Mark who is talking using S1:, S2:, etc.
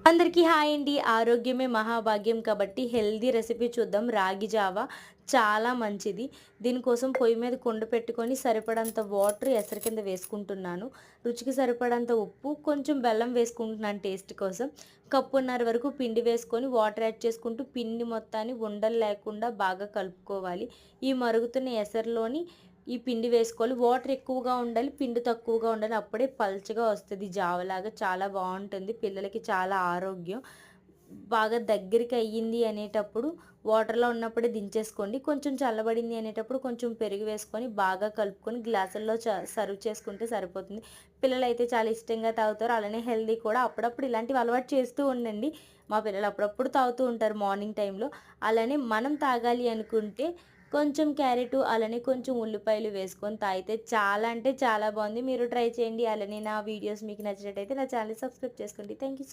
S1: అందరికీ హాయ్ అండి. ఆరోగ్యమే మహాభాగ్యం కాబట్టి హెల్తీ రెసిపీ చూద్దాం. రాగి జావా చాలా మంచిది. దీనికోసం పొయ్యి మీద కుండ పెట్టుకొని సరిపడంత వాటర్ ఎసరు కింద వేసుకుంటున్నాను. రుచికి సరిపడంత ఉప్పు, కొంచెం బెల్లం వేసుకుంటున్నాను టేస్ట్ కోసం. కప్పున్నర వరకు పిండి వేసుకొని వాటర్ యాడ్ చేసుకుంటూ పిండి మొత్తాన్ని ఉండలు లేకుండా బాగా కలుపుకోవాలి. ఈ మరుగుతున్న ఎసరులోని ఈ పిండి వేసుకోవాలి. వాటర్ ఎక్కువగా ఉండాలి, పిండి తక్కువగా ఉండాలి. అప్పుడే పల్చగా వస్తది జావలాగా. చాలా బావుంటుంది. పిల్లలకి చాలా ఆరోగ్యం. బాగా దగ్గరికి అయ్యింది అనేటప్పుడు వాటర్‌లో ఉన్నప్పుడే దించేసుకోండి. కొంచెం చల్లబడింది అనేటప్పుడు కొంచెం పెరుగు వేసుకొని బాగా కలుపుకొని గ్లాసుల్లో సర్వ్ చేసుకుంటే సరిపోతుంది. పిల్లలైతే చాలా ఇష్టంగా తాగుతారు. అలానే హెల్తీ కూడా. అప్పుడప్పుడు ఇలాంటివి అలవాటు చేస్తూ ఉండండి. మా పిల్లలు అప్పుడప్పుడు తాగుతూ ఉంటారు మార్నింగ్ టైంలో. అలానే మనం తాగాలి అనుకుంటే కొంచెం క్యారెటు, అలానే కొంచెం ఉల్లిపాయలు వేసుకొని తాగితే చాలా అంటే చాలా బావుంది. మీరు ట్రై చేయండి. అలానే నా వీడియోస్ మీకు నచ్చినట్టయితే నా ఛానెల్‌ని సబ్స్క్రైబ్ చేసుకోండి. Thank you so